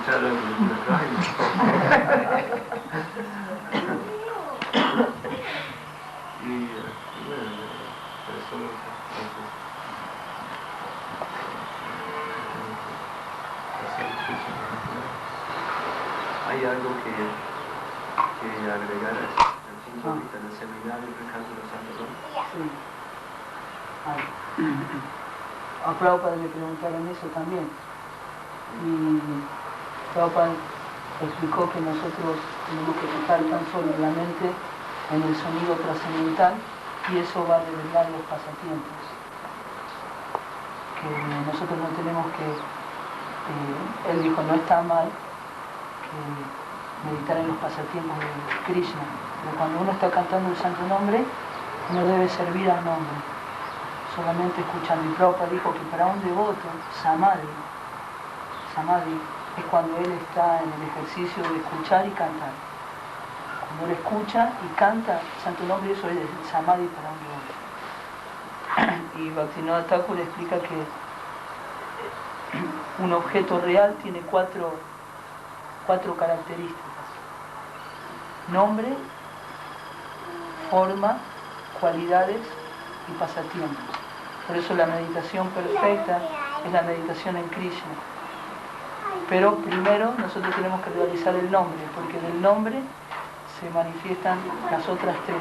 escucharlo en una radio. Y bueno, eso ¿hay algo que agregar al punto de vista del seminario del canto de Santo Domingo? Sí. A Prabhupada le preguntaron eso también. Y Prabhupada explicó que nosotros tenemos que fijar tan solo la mente en el sonido trascendental y eso va a revelar los pasatiempos. Que nosotros no tenemos que, él dijo, no está mal que meditar en los pasatiempos de Krishna, pero cuando uno está cantando el santo nombre, uno debe servir al nombre, solamente escuchando. Y Prabhupada dijo que para un devoto, samadhi es cuando él está en el ejercicio de escuchar y cantar. Cuando él escucha y canta el santo nombre, eso es el samadhi para un devoto. Y Bhaktivinoda Thakur explica que un objeto real tiene cuatro características: nombre, forma, cualidades y pasatiempos. Por eso la meditación perfecta es la meditación en Krishna. Pero primero nosotros tenemos que realizar el nombre, porque en el nombre se manifiestan las otras tres.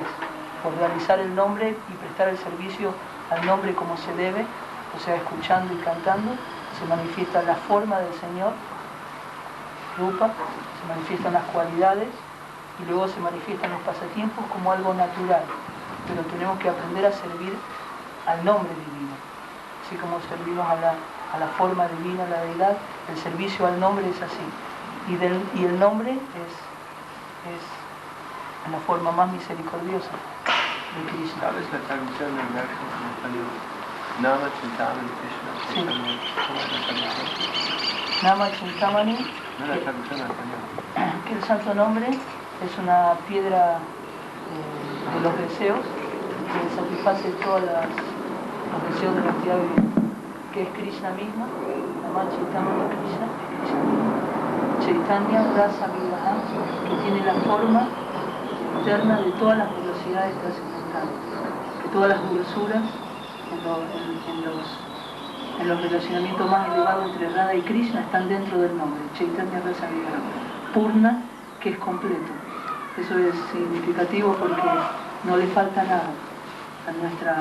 Por realizar el nombre y prestar el servicio al nombre como se debe, o sea, escuchando y cantando, se manifiesta la forma del Señor, Rupa, se manifiestan las cualidades y luego se manifiestan los pasatiempos como algo natural. Pero tenemos que aprender a servir al nombre divino. Así como servimos a la forma divina, a la deidad, el servicio al nombre es así. Y el nombre es la forma más misericordiosa de Krishna. ¿Sabes la traducción del verso en español? Nama Chintamani Krishna. Sí. ¿Cómo es la traducción? Nama Chintamani. No la traducción en español. Que el santo nombre es una piedra de los deseos que satisface todos los deseos de la actividad viviente, que es Krishna misma. Nama Chintamani Krishna es Krishna misma. Chaitanya Rasa Vivaha, que tiene la forma interna de todas las velocidades trascendentales, que todas las dulzuras en los relacionamientos más elevados entre Radha y Krishna están dentro del nombre, Chaitanya Rasa Vivaha. Purna, que es completo. Eso es significativo porque no le falta nada a nuestra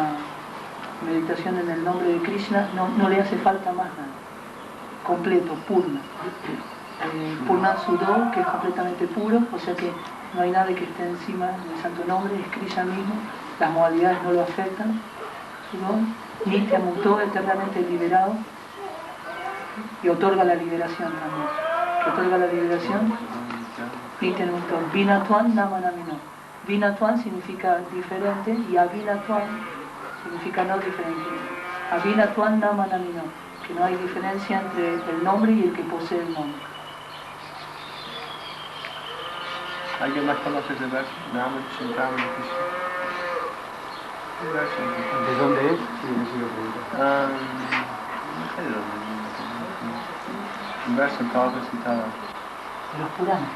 meditación en el nombre de Krishna, no le hace falta más nada. Completo, Purna. Purna Sudho, que es completamente puro, o sea que no hay nada que esté encima del santo nombre, es Krishna mismo, las modalidades no lo afectan. Sudho, Nitya Mukto, eternamente liberado, y otorga la liberación también. Que otorga la liberación, Nitya Mukto, Vinatuan Namanamino. Vinatuan significa diferente y Avinatuan significa no diferente. Avinatuan Namanamino, que no hay diferencia entre el nombre y el que posee el nombre. ¿Alguien más conoce ese verso? Nama Chintamani Krishna. ¿De dónde es? Sí, no sé de dónde. Un verso que ahora citado. De los Puranas.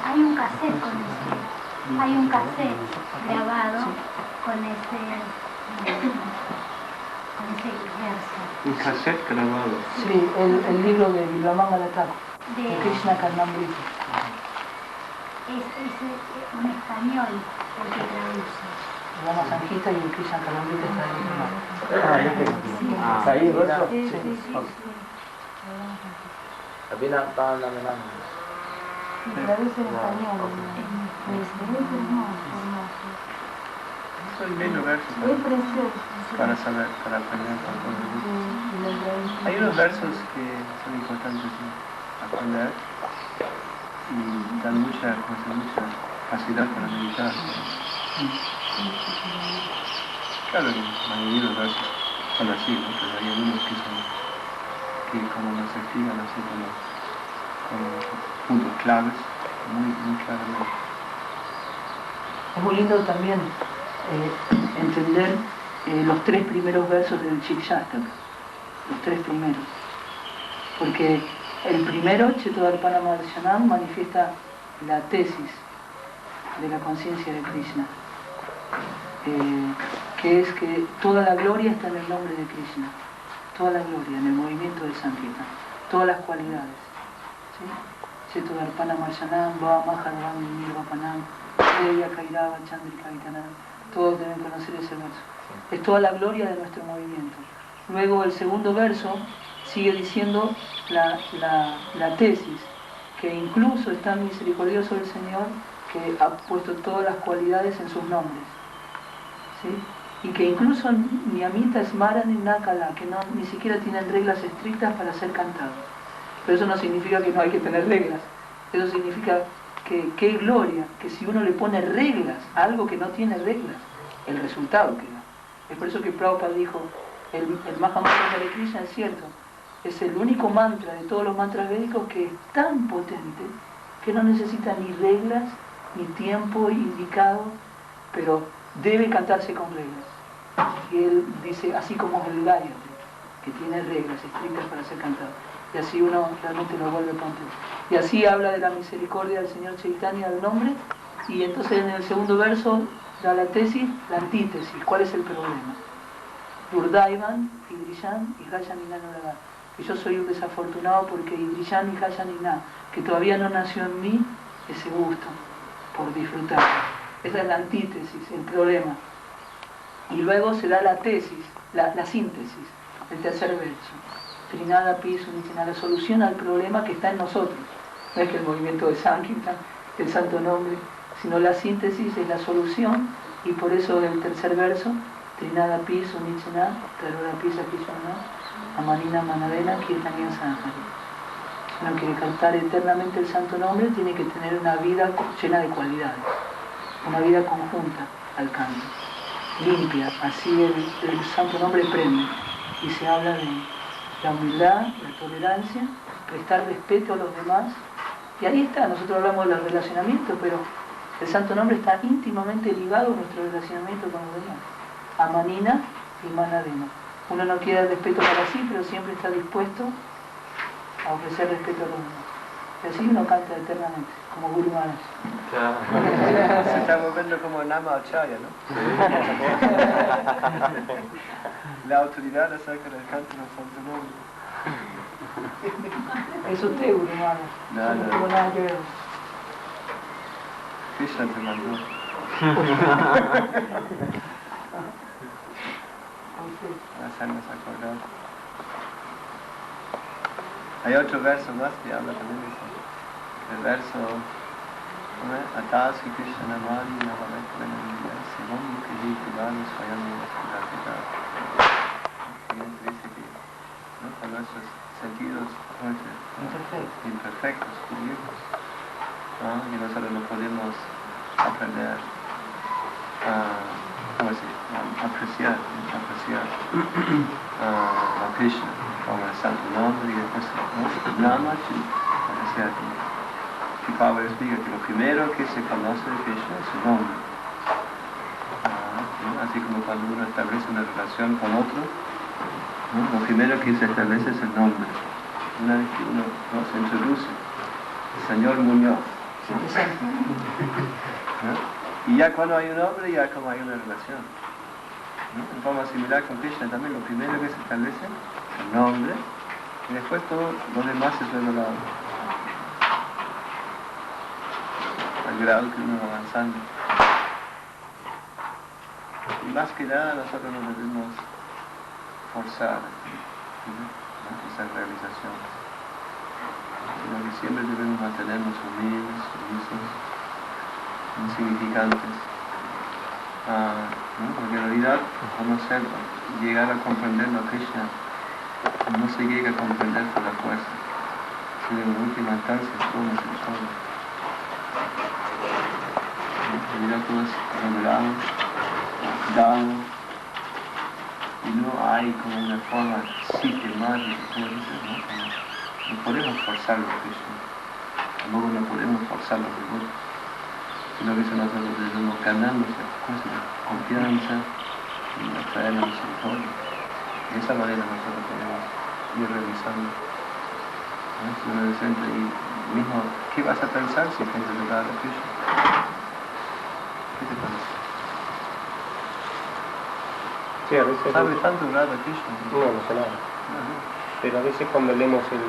Hay un cassette con ese. Hay un cassette grabado con ese verso. Un cassette grabado. Sí, el libro de Vilamangala Thakur, de Krishna Karnamrita. Es un español el que traduce. Vamos a Sanjita y el Krishna Karnamrita está en el yo tengo. ¿Ahí el verso? Sí. Traduce en español. Es el mismo verso para saber, para aprender con todo el mundo. Hay unos versos que son importantes aprender y dan mucha facilidad para meditar. Claro, la mayoría de los versos son así, ¿no? Pero hay algunos que como nos explican así como puntos claves, muy claramente. Es muy lindo también entender los 3 primeros versos del Chik-Shastak, los 3 primeros. Porque el primero, Chetodalpana Darshanam, manifiesta la tesis de la conciencia de Krishna, que es que toda la gloria está en el nombre de Krishna, toda la gloria en el movimiento de Sankirtan, todas las cualidades. ¿Sí? Chetodalpana Darshanam, Va Maharvam Nirvapanam, Deya Kairava Chandrika Vitanam. Todos deben conocer ese verso. Es toda la gloria de nuestro movimiento. Luego el segundo verso sigue diciendo la tesis, que incluso es tan misericordioso el Señor que ha puesto todas las cualidades en sus nombres. ¿Sí? Y que incluso Niyamita Smaran y Nakala, que ni siquiera tienen reglas estrictas para ser cantados. Pero eso no significa que no hay que tener reglas. Eso significa que qué gloria, que si uno le pone reglas a algo que no tiene reglas, el resultado que da. Es por eso que Prabhupada dijo, el Mahamantra de Krishna es cierto, es el único mantra de todos los mantras védicos que es tan potente que no necesita ni reglas, ni tiempo indicado, pero debe cantarse con reglas. Y él dice, así como es el Gayatri, que tiene reglas estrictas para ser cantado. Y así uno realmente lo vuelve contento. Y así habla de la misericordia del Señor Chaitanya, del nombre, y entonces en el segundo verso da la tesis, la antítesis. ¿Cuál es el problema? Durdaivan, Idrishan y Hayanina no la da. Que yo soy un desafortunado porque Idrishan y Hayanina, que todavía no nació en mí, ese gusto por disfrutar. Esa es la antítesis, el problema. Y luego se da la tesis, la síntesis, el tercer verso. Trinada Piso, la solución al problema que está en nosotros. No es que el movimiento de Sankirtan, el santo nombre, sino la síntesis es la solución, y por eso el tercer verso, Trinada Piso, Nichana, Tarora Pisa Kishana, Amanina Manadena, Kirtaniya Sanjari. Si uno quiere cantar eternamente el santo nombre, tiene que tener una vida llena de cualidades, una vida conjunta al canto, limpia, así el santo nombre prende, y se habla de la humildad, la tolerancia, prestar respeto a los demás, y ahí está, nosotros hablamos de los relacionamientos, pero el santo nombre está íntimamente ligado a nuestro relacionamiento con los demás. Amanina y Manadena. Uno no quiere el respeto para sí, pero siempre está dispuesto a ofrecer respeto a los demás. Y así uno canta eternamente, como Guru Maharaj. Se está volviendo como Nama Acharya, ¿no? La autoridad acerca del canto del santo nombre. Es usted, Guru Maharaj. No tengo nada que ver. Krishna te mandó. Hacernos acordar. Hay otro verso más que habla también de eso. El verso Atasi Krishna Namari Navamet Venamida Según Mukhi Kudani Swayami Vasudakita. Dice que con nuestros sentidos imperfectos, curiosos, y nosotros no podemos aprender apreciar a Krishna como el santo nombre, y después Nama que Pablo explica que lo primero que se conoce de Krishna es su nombre. Así como cuando uno establece una relación con otro, lo primero que se establece es el nombre. Una vez que uno se introduce, el señor Muñoz. Y ya cuando hay un nombre, ya como hay una relación. En forma similar con Krishna también, lo primero que se establece es el nombre, y después todo lo demás es revelado. Al grado que uno va avanzando. Y más que nada nosotros no debemos forzar esa realización, sino que siempre debemos mantenernos humildes, sumisos, insignificantes, porque en realidad llegar a comprender a Krishna no se llega a comprender por la fuerza, sino en última instancia somos el solo. todos revelados, dados, y no hay como una forma sistemática, como dices, ¿no? No podemos forzar los Krishna, tampoco no podemos forzar los devotos, sino que eso nosotros debemos ganarnos la confianza y la fe en el Señor. De esa manera nosotros podemos ir revisando. ¿No? Si uno se siente y mismo, ¿qué vas a pensar si piensas en Radha Krishna? ¿Qué te parece? Sí, a veces... ¿Sabe tanto Radha Krishna? No, no sé nada. Pero a veces cuando leemos el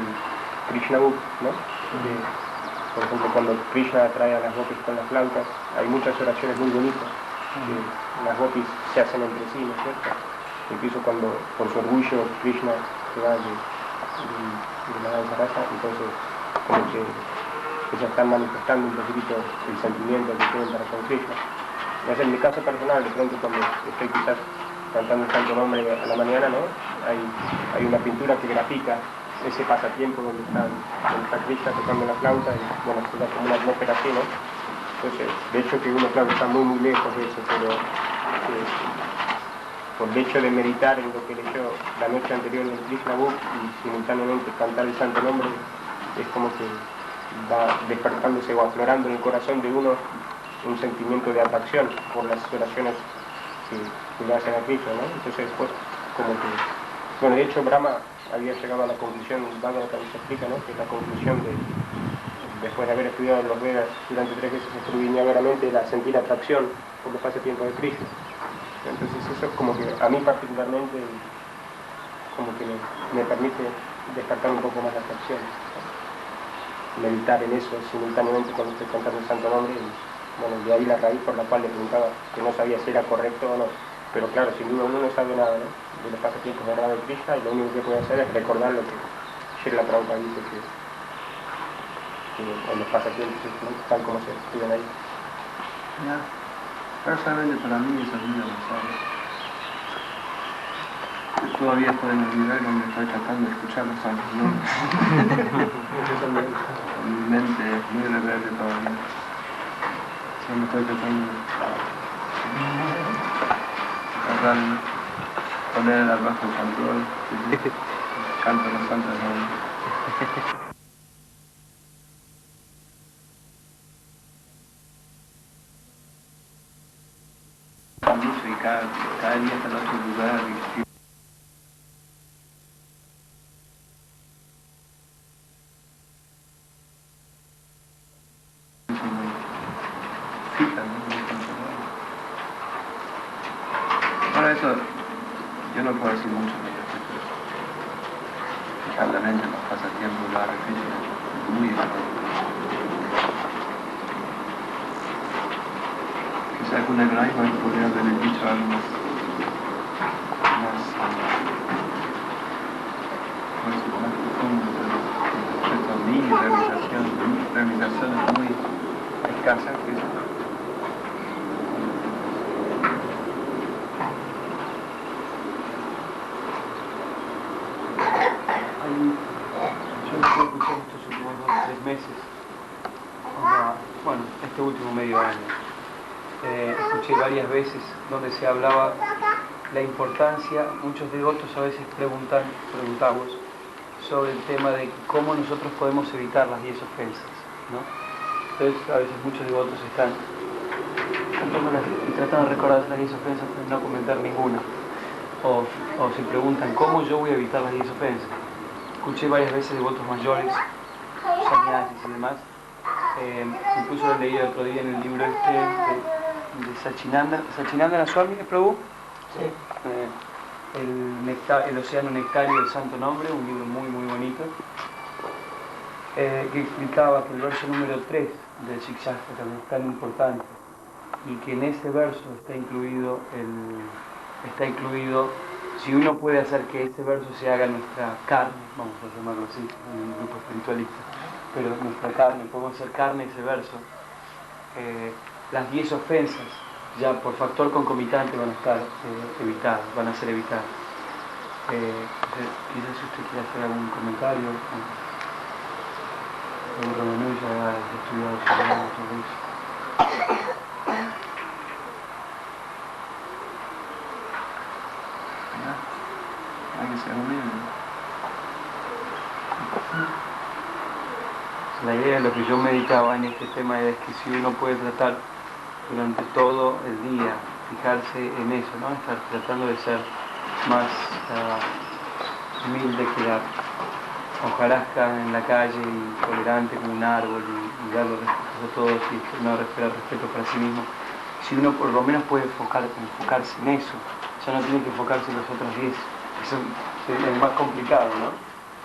Krishna Book, ¿no? Por ejemplo, cuando Krishna atrae a las gopis con las flautas, hay muchas oraciones muy bonitas que las gopis se hacen entre sí, ¿no es cierto? Incluso cuando, por su orgullo, Krishna se va de la danza rasa, entonces como que ellas están manifestando un poquitito el sentimiento que tienen para con Krishna. Entonces, en mi caso personal, de pronto cuando estoy quizás cantando el santo nombre a la mañana, ¿no? Hay una pintura que grafica ese pasatiempo donde está Krishna tocando la flauta y bueno, se da como una atmósfera así, ¿no? Entonces, de hecho que uno, claro, está muy lejos de eso, pero por el hecho de meditar en lo que leyó la noche anterior en el Krishna Book y simultáneamente cantar el santo nombre, es como que va despertándose o aflorando en el corazón de uno un sentimiento de atracción por las oraciones que le hacen a Krishna, ¿no? Entonces después, como que... Bueno, de hecho Brahma había llegado a la conclusión, Bhagavad Gita explica, ¿no? Que la conclusión después de haber estudiado los Vedas durante 3 veces extraordinariamente, era sentir atracción por los pasatiempos de Krishna. Entonces eso es como que a mí particularmente como que me permite despertar un poco más la atracción, meditar en eso simultáneamente cuando estoy cantando el santo nombre y bueno, de ahí la raíz por la cual le preguntaba que no sabía si era correcto o no, pero claro, sin duda uno no sabe nada, ¿no? De los pasatiempos de Radha y Krishna y lo único que puede hacer es recordar lo que Srila Prabhupada dice que en los pasatiempos, ¿no? Tal como se estudian ahí. Ya. Personalmente para mí eso es muy avanzado. Yo todavía estoy en el nivel donde estoy tratando de escuchar los santos nombres. Mi mente es muy rebelde todavía. Yo me estoy tratando de poner bajo control. Canto los santos nombres. Mucho y cada día está en otro lugar y fija, ¿no? Ahora eso, yo no puedo decir mucho de eso. Fijaramente los pasatiempos de la Krishna es muy importante. Quizá alguna gran podría haber dicho algo más profundo, pero respecto a mi realización es muy escasa. Yo estoy escuchando estos últimos 2 o 3 meses, bueno, este último medio año. Escuché varias veces donde se hablaba la importancia, muchos devotos a veces preguntamos sobre el tema de cómo nosotros podemos evitar las 10 ofensas, ¿no? Entonces a veces muchos devotos están tratando de recordar las 10 ofensas pero no comentar ninguna, o se preguntan cómo yo voy a evitar las 10 ofensas. Escuché varias veces devotos mayores, sannyasis y demás, incluso lo leí el otro día en el libro de Sachinanda Swami, Prabhu, sí. El Océano Nectario del Santo Nombre, un libro muy bonito, que explicaba que el verso número 3 del Shikshastra también es tan importante y que en ese verso está incluido si uno puede hacer que este verso se haga nuestra carne, vamos a llamarlo así, en un grupo espiritualista, pero nuestra carne, podemos hacer carne ese verso, las 10 ofensas ya por factor concomitante van a estar evitadas, van a ser evitadas. Quizás usted quiera hacer algún comentario, Ramanu ya ha estudiado sobre eso. idea, lo que yo meditaba en este tema es que si uno puede tratar durante todo el día, fijarse en eso, ¿no? Estar tratando de ser más humilde que la hojarasca en la calle y tolerante como un árbol y dar los respetos a todos y no esperar respeto para sí mismo. Si uno por lo menos puede enfocarse en eso, ya no tiene que enfocarse en los otros 10. Eso es más complicado, ¿no?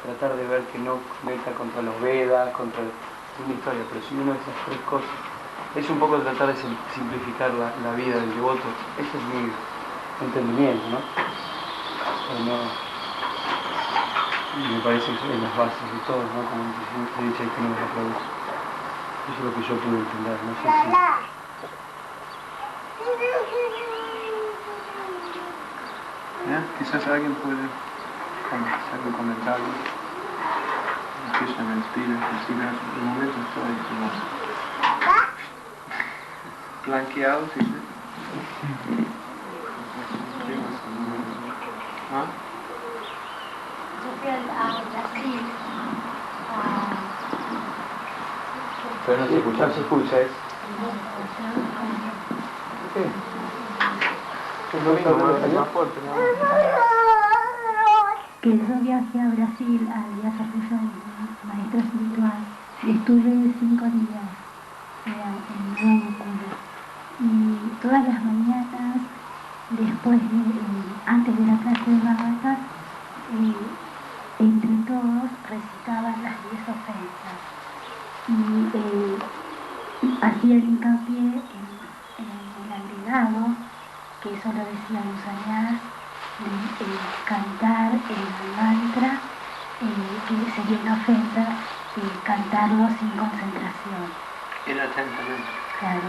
Tratar de ver que no meta contra los Vedas, contra una historia, pero si uno de esas tres cosas, es un poco tratar de simplificar la vida del devoto. Ese es mi entendimiento, ¿no? Pero no, me parece que en las bases de todo, ¿no? Como he dicho, que no me aplauso. Eso es lo que yo pude entender, no sé si... ¿Ya? Quizás alguien puede hacer un comentario. Krishna me inspira, en un momento estoy como blanqueado, ¿sí? ¿Ah? Yo fui a Brasil. Pero no se escucha, es... ¿Qué? Es lo mismo, más fuerte, ¿no? Que yo viajé a Brasil al Viaje Apoyo de maestro espiritual. Estuve 5 días en Nueva Cura. Y todas las mañanas, antes de la clase de Bhagavatam, entre todos recitaban las 10 ofensas. Y hacía el hincapié en el agregado, que eso lo decía Musanyas, de cantar el mantra, que sería una ofensa, cantarlo sin concentración. Inatentamente. Claro.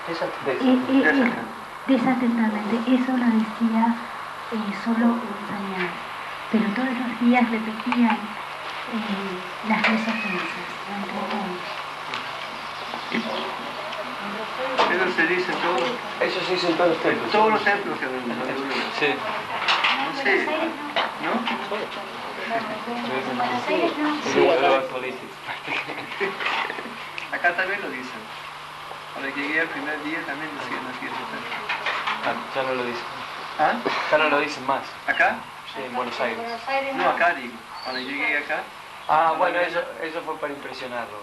Desatentamente. Desatentamente, eso lo decía solo Musanyas, pero todos los días repetían las 10 ofensas, entre todos. Eso se dice todo. Eso se dice en todos los templos. Todos los templos que ven. Sí. No sé, ¿no? Sí, yo lo actualizo. Acá también lo dicen. Cuando llegué el primer día también decían las 10 ofensas. Ya no lo dicen. ¿Ah? Ya no lo dicen más. ¿Acá? Sí, en Buenos Aires. No, acá digo. Cuando llegué acá. Ah, bueno, eso fue para impresionarlo.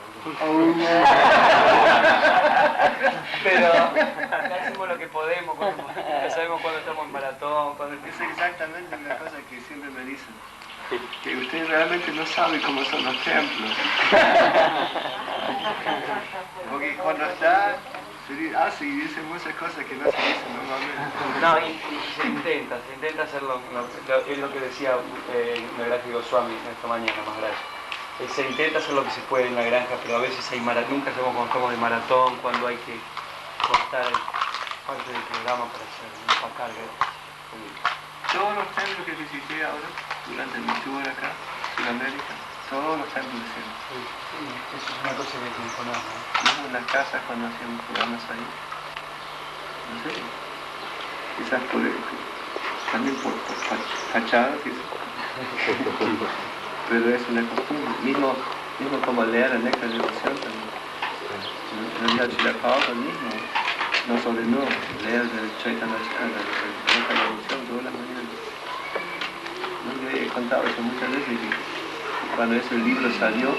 Pero acá hacemos lo que podemos, ya sabemos cuando estamos en maratón, Es exactamente una cosa que siempre me dicen. Que usted realmente no sabe cómo son los templos. Porque cuando está, se hace y dice muchas cosas que no se dicen normalmente. No, y se intenta hacerlo, es lo que decía el gráfico Goswami esta mañana, más gracias. Se intenta hacer lo que se puede en la granja, pero a veces hay nunca sabemos cuando estamos de maratón, cuando hay que cortar parte del programa para hacer una carga. Todos los templos que visité ahora, durante mi tour acá, Sudamérica, todos los templos de Zen. Sí, eso es una cosa que hay que imponer, ¿no? Mismo en las casas cuando hacíamos programas ahí. No sé, quizás también por fachada, quizás. Pero es una costumbre, mismo como leer el néctar de devoción también. En realidad Srila Prabhupada mismo nos ordenó leer el Chaitanya Charitamrita, el néctar de devoción todas las mañanas. ¿No? Yo he contado eso muchas veces que cuando ese libro salió,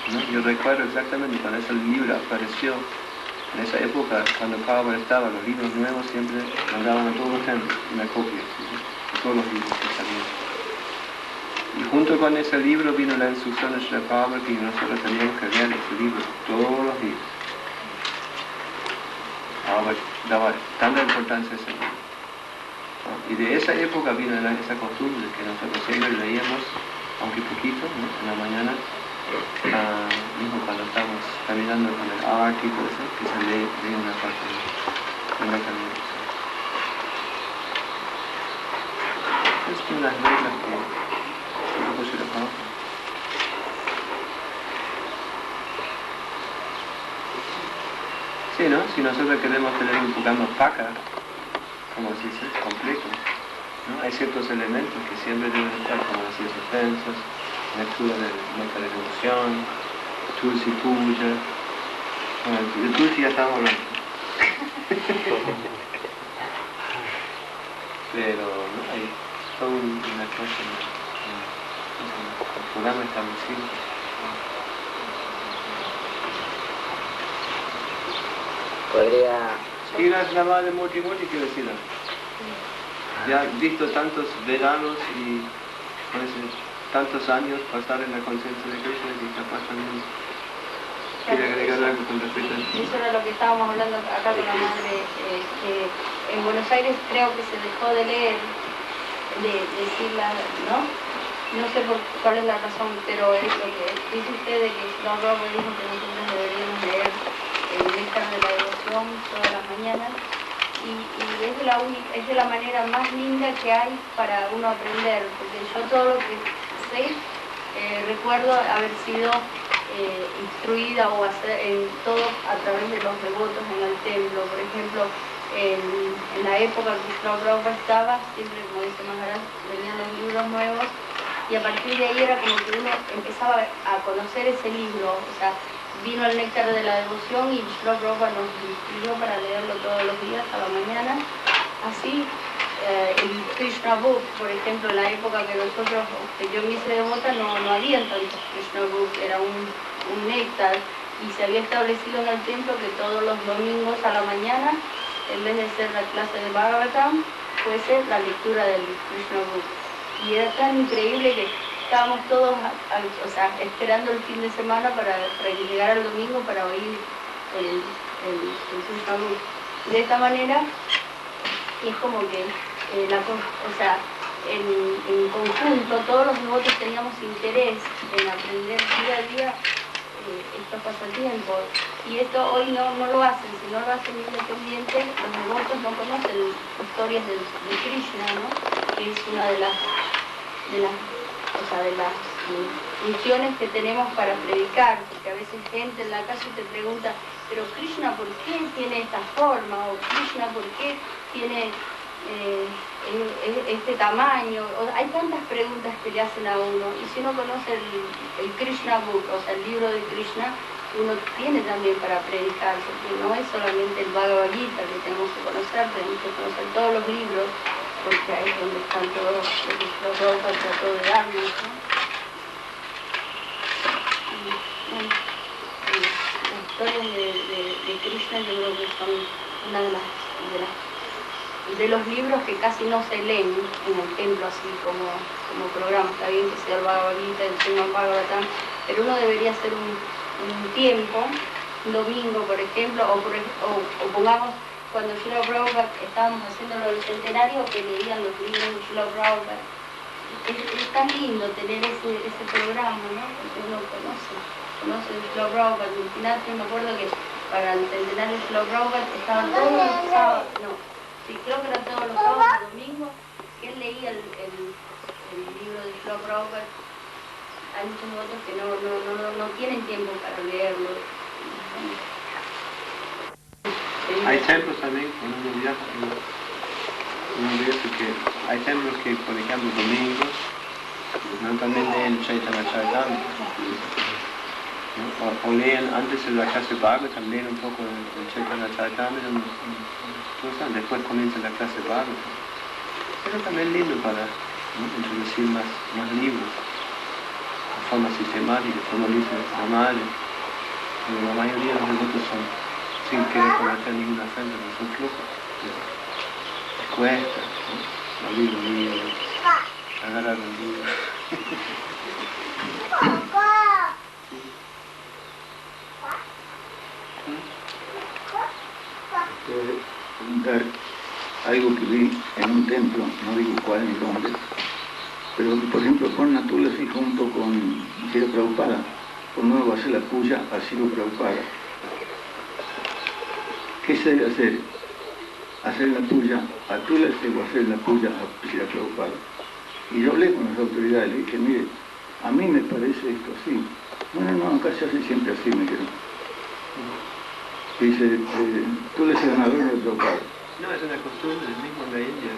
¿no? Yo recuerdo exactamente cuando ese libro apareció, en esa época cuando Prabhupada estaba, los libros nuevos siempre mandaban a todos los templos una copia, ¿sí? De todos los libros que salían. Y junto con ese libro vino la instrucción de Srila Prabhupada que nosotros teníamos que leer ese libro todos los días. Ahora daba tanta importancia a ese libro. Y de esa época vino esa costumbre que nosotros siempre leíamos, aunque poquito, ¿no? En la mañana, mismo cuando estamos caminando con el arco y todo eso, que se lee una parte de la camino. Es unas reglas que sí, ¿no? Si nosotros queremos tener un programa paca, como se dice, completo, ¿no? Hay ciertos elementos que siempre deben estar, como las 10 ofensas, lectura de nota de devoción, Tulsi Puja. Bueno, de Tulsi ya estamos hablando. Pero no, hay toda una cosa, el programa está muy simple. Podría... Y la madre Murti Murti, quiero decir, ya visto tantos veranos y parece, tantos años pasar en la conciencia de Krishna y capaz también quiere agregar algo con respecto a eso. Eso era lo que estábamos hablando acá con la madre, que en Buenos Aires creo que se dejó de leer, de decirla, ¿no? No sé cuál es la razón, pero es lo que dice usted de que Don Robo dijo que nosotros deberíamos leer el néctar de la devoción todas las mañanas y es de la manera más linda que hay para uno aprender, porque yo todo lo que sé recuerdo haber sido instruida o hacer en todo a través de los devotos en el templo. Por ejemplo, en la época que Srila Prabhupada estaba, siempre, como dice Maharaj, venían los libros nuevos y a partir de ahí era como que uno empezaba a conocer ese libro. O sea, vino el néctar de la devoción y Srila Prabhupada nos instruyó para leerlo todos los días a la mañana. Así, el Krishna Book, por ejemplo, en la época que yo me hice devota, no había tantos Krishna Book, era un néctar y se había establecido en el templo que todos los domingos a la mañana, en vez de ser la clase de Bhagavatam, fuese la lectura del Krishna Book. Y era tan increíble que estábamos todos esperando el fin de semana para que llegara el domingo para oír el Krishna Book. De esta manera es como que en conjunto todos los devotos teníamos interés en aprender día a día estos pasatiempos. Y esto hoy no lo hacen, si no lo hacen independientes, los devotos no conocen historias de Krishna, ¿no? Que es una de las funciones que tenemos para predicar, porque a veces gente en la calle te pregunta, pero Krishna, ¿por qué tiene esta forma? O Krishna, ¿por qué tiene este tamaño? Hay tantas preguntas que le hacen a uno, y si uno conoce el Krishna Book, o sea, el libro de Krishna, uno tiene también para predicar, porque no es solamente el Bhagavad Gita que tenemos que conocer todos los libros, porque ahí es donde están todos los que Prabhupada trató de darnos, ¿no? Las historias de Krishna yo creo que son una de los libros que casi no se leen en el templo así como programa. Está bien que sea el Bhagavad Gita, el Srimad Bhagavatam, pero uno debería hacer un tiempo, un domingo por ejemplo, o pongamos cuando Srila Prabhupada estábamos haciendo lo del centenario, que leían los libros de Srila Prabhupada. Es tan lindo tener ese programa, ¿no? Porque uno conoce Srila Prabhupada. Al final yo me acuerdo que para el centenario de Srila Prabhupada estaban todos los sábados, creo que eran todos los sábados y domingos, que él leía el libro de Srila Prabhupada. Hay muchos devotos que no tienen tiempo para leerlo. Hay templos también, cuando uno viaja, uno ve que hay templos que, por ejemplo, domingos, ¿no? También leen Chaitanya Charitamrita, ¿no? O leen antes de la clase Bhagavatam, leen un poco el Chaitanya Charitamrita, después comienza la clase Bhagavatam. Pero también lindo para, ¿no?, introducir más libros, de forma sistemática, como dice nuestra madre. Pero la mayoría de los devotos son sin querer cometer ninguna ofensa, no son flujos. Les cuesta, ¿no? Abrir un libro, agarrar un libro. Preguntar algo que vi en un templo, no digo cuál ni dónde, pero por ejemplo con Tulsi junto con Srila Prabhupada, por nuevo hacer la puya a Srila Prabhupada. ¿Qué se debe hacer? ¿Hacer la puya a Tulsi o hacer la puya a Srila Prabhupada? Y yo hablé con las autoridades, le dije, mire, a mí me parece esto así. No, acá se hace siempre así, me dijeron. Dice, Tulsi ganador de Prabhupada. No, es una costumbre mismo en la India.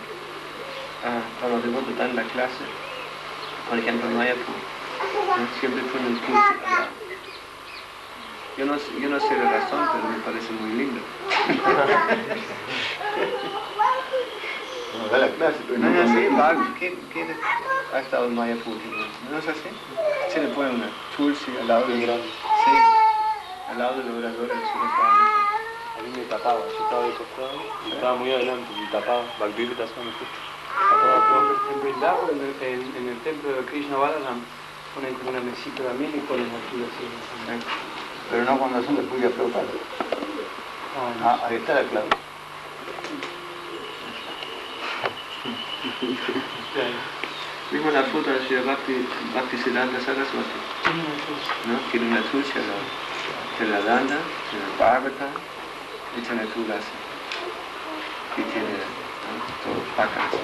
Cuando los devotos dan la clase, por ejemplo en Mayapur, ¿no? Siempre ponen Tulsi al lado. Yo no sé la razón, pero me parece muy lindo. No da la clase, pero No no es así, cuando- ¿quién ha estado en Mayapur? ¿No es así? Se le pone una tulsi al lado del grande. Sí, al lado del orador del Surasvati. A mí me tapaba, yo estaba de costado y estaba muy adelante, me tapaba. Bhaktivedanta Swami justo. En Vrindavan, en el templo de Krishna Balaram, ponen como una mesita también y ponen aquí así. Pero no cuando son de Puya Prabhupada. Ah, Ahí está la clave. Vimos la foto de Sri Bhaktisiddhanta Saraswati, ¿no? Tiene una tulsi al lado. De la Danda, de la Parvata, hecha en el Tulasi. Y tiene, ¿no? Todo pácaros, de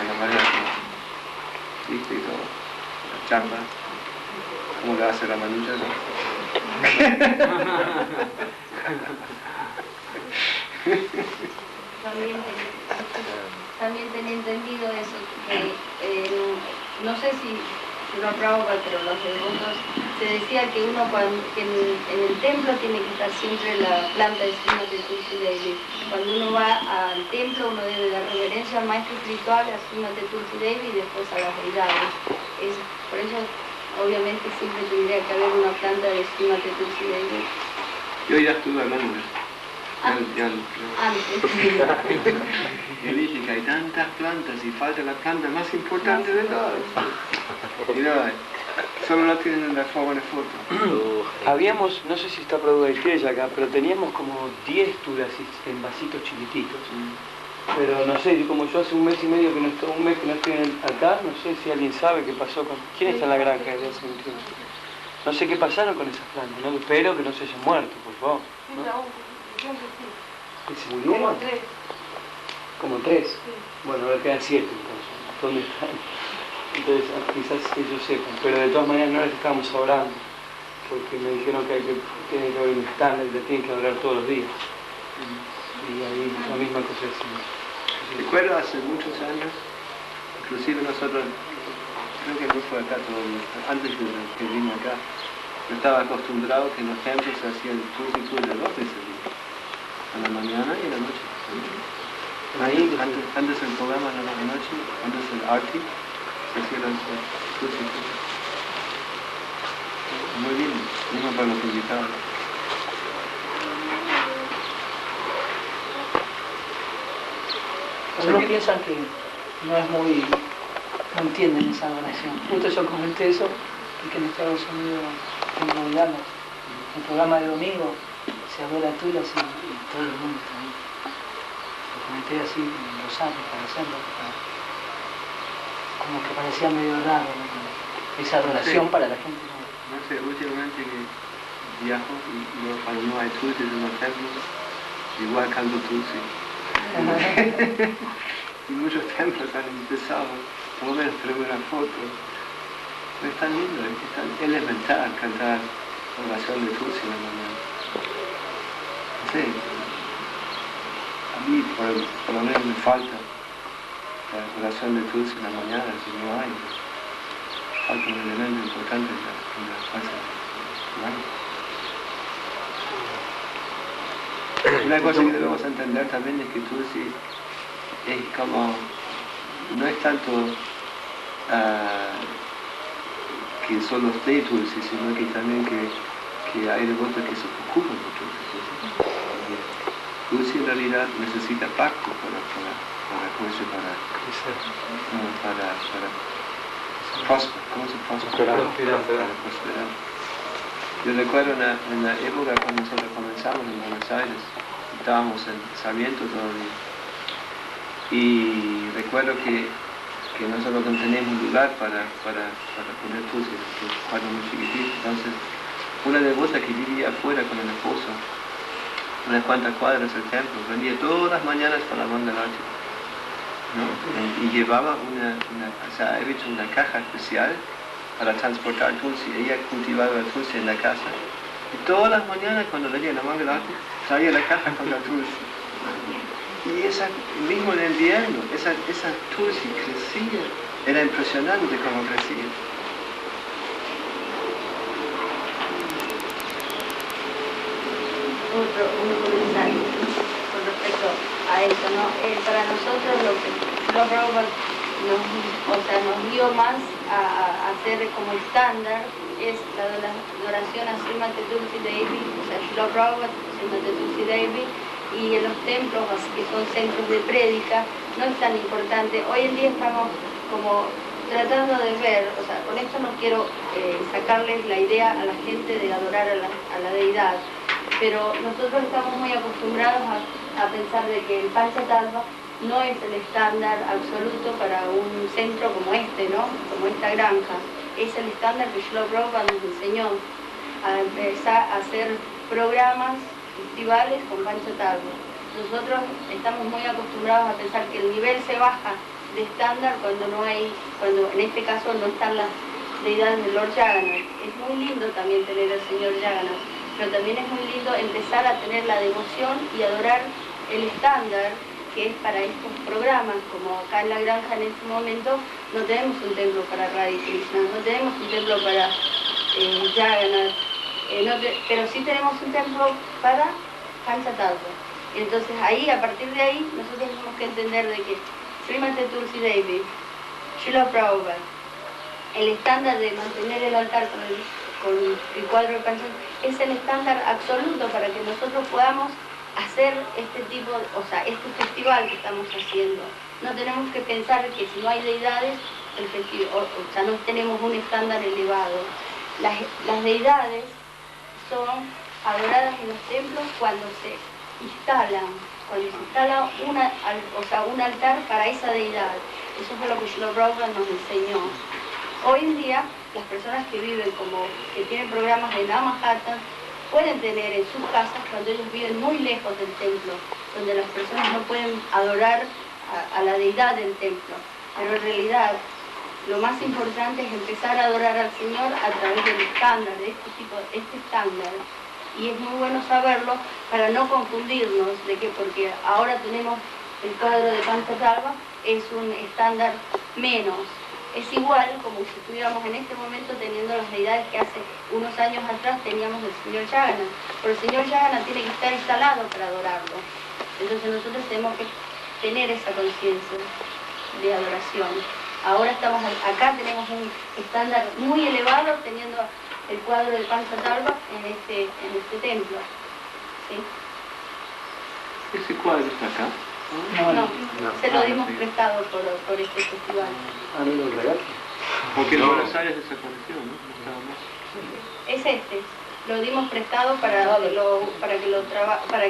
la María, ¿viste? Y todo, la chamba, como le hace la manilla, También tenía entendido eso, que no sé si lo Prabhupada, pero los devotos, se decía que uno que en el templo tiene que estar siempre la planta de Srimati Tulsi Devi. Cuando uno va al templo, uno debe dar reverencia al maestro espiritual, a Srimati Tulsi Devi y después a las deidades. Por eso, obviamente, siempre tendría que haber una planta de Srimati Tulsi Devi. Yo ya estuve hablando de eso. Antes. Yo dije que hay tantas plantas y falta la planta más importante de todas. Y no hay. Solo la tienen en la forma de foto. Habíamos, no sé si está Prabhupada Gaitreya acá, pero teníamos como 10 tulasis en vasitos chiquititos. Pero no sé, como yo hace un mes y medio que no estoy, acá, no sé si alguien sabe qué pasó con... ¿Quién está en la granja desde hace un tiempo? No sé qué pasaron con esas plantas, ¿no? Espero que no se hayan muerto, por favor. ¿No? ¿Que se murieron? Como 3. Como 3. Sí. Bueno, ahora quedan 7 entonces. ¿Dónde están? Entonces quizás ellos sepan, pero de todas maneras no les estamos hablando, porque me dijeron que tiene que haber un estándar y le tienen que hablar todos los días. Y ahí la misma cosa es. Recuerdo hace muchos años, inclusive nosotros, creo que no fue acá todavía, antes de que vine acá, yo estaba acostumbrado que en los templos se hacía el Tulsi Puja 2 veces al día, a la mañana y a la noche. Ahí, antes del programa de la noche, antes del Arti, se hacía el Tulsi Puja. Muy bien, mismo para los invitados. Algunos piensan que no es muy, no entienden esa adoración. Justo yo comenté eso, y que en Estados Unidos, como digamos, el programa de domingo se adora a Tulas y todo el mundo también. Lo comenté así en los años para hacerlo, como que parecía medio raro, ¿no? Esa adoración para la gente. No sé, últimamente que viajo y cuando no hay tulsis en los templos, igual canto tulsi. Y muchos templos han empezado, por lo menos tenemos una foto. No es tan lindo, es tan elemental cantar oración de Tulsi en la mañana. No sé, a mí por lo menos me falta la oración de Tulsi en la mañana, si no hay. Falta un elemento importante en la fase del año. Una cosa que debemos entender también es que Tulsi es como, no es tanto que solo de Tulsi, sino que también que hay devotos que se preocupan mucho de Tulsi. Tulsi en realidad necesita pacto para prosperar. ¿Cómo se prosperar? Para prosperar. Yo recuerdo en la época cuando nosotros comenzamos en Buenos Aires, estábamos en Sarmiento todavía, y recuerdo que nosotros no teníamos lugar para poner Tulsi, que es cuadro muy chiquitito. Entonces, una devota que vivía afuera con el esposo, unas cuantas cuadras del templo, venía todas las mañanas para la Mangalati, ¿no? Y llevaba o sea, había hecho una caja especial para transportar Tulsi. Ella cultivaba Tulsi en la casa. Y todas las mañanas cuando venía la Mangalati, traía la caja con la Tulsi. Y mismo en el invierno, esa Tulsi crecía. Era impresionante cómo crecía. un comentario con respecto a eso, ¿no? Para nosotros lo que los Prabhupada nos dio más a hacer como estándar es la adoración a Srimati Tulsi Devi, o sea, Srila Prabhupada, Srimati Tulsi Devi, y en los templos, que son centros de prédica, no es tan importante. Hoy en día estamos como tratando de ver, o sea, con esto no quiero sacarles la idea a la gente de adorar a la deidad, pero nosotros estamos muy acostumbrados a pensar de que el Panchatatva no es el estándar absoluto para un centro como este, ¿no? Como esta granja. Es el estándar que Srila Prabhupada nos enseñó a empezar a hacer programas, festivales con Panchatatva. Nosotros estamos muy acostumbrados a pensar que el nivel se baja de estándar cuando en este caso no están las deidades del Lord Jagannath. Es muy lindo también tener al Señor Jagannath, pero también es muy lindo empezar a tener la devoción y adorar el estándar que es para estos programas, como acá en la granja en este momento no tenemos un templo para Radha Krishna, no tenemos un templo para Jagannath, pero sí tenemos un templo para Panchatatva. Entonces ahí, a partir de ahí, nosotros tenemos que entender de que Srimati Tulsi Devi, Srila Prabhupada, el estándar de mantener el altar con el cuadro de Panchatatva es el estándar absoluto para que nosotros podamos hacer este tipo, o sea, este festival que estamos haciendo. No tenemos que pensar que si no hay deidades, o sea, no tenemos un estándar elevado. Las deidades son adoradas en los templos cuando se instala un altar para esa deidad. Eso fue lo que Srila Prabhupada nos enseñó. Hoy en día, las personas que viven que tienen programas de Namahata, pueden tener en sus casas cuando ellos viven muy lejos del templo, donde las personas no pueden adorar a la deidad del templo. Pero en realidad, lo más importante es empezar a adorar al Señor a través del estándar, de este estándar. Y es muy bueno saberlo para no confundirnos de que porque ahora tenemos el cuadro de Panchatatva es un estándar menos. Es igual como si estuviéramos en este momento teniendo las deidades que hace unos años atrás teníamos del Señor Jagannath. Pero el Señor Jagannath tiene que estar instalado para adorarlo. Entonces nosotros tenemos que tener esa conciencia de adoración. Ahora acá tenemos un estándar muy elevado teniendo el cuadro de Panchatatva en este templo. ¿Sí? ¿Ese cuadro está acá? No, se lo dimos prestado por este festival. Ah, no lo regalo. Porque en Buenos Aires desapareció, ¿no? Es lo dimos prestado para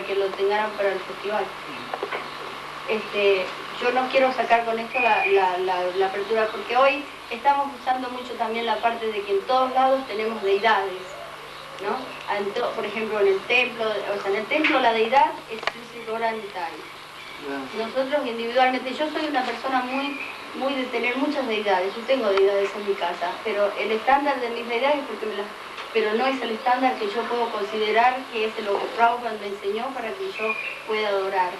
que lo tengan para el festival. Yo no quiero sacar con esto la apertura, porque hoy estamos usando mucho también la parte de que en todos lados tenemos deidades, ¿no? Por ejemplo, en el templo la deidad es Sri Gauranitai. Nosotros individualmente, yo soy una persona muy de tener muchas deidades, yo tengo deidades en mi casa, pero el estándar de mis deidades pero no es el estándar que yo puedo considerar que es lo que Prabhupada me enseñó para que yo pueda adorar.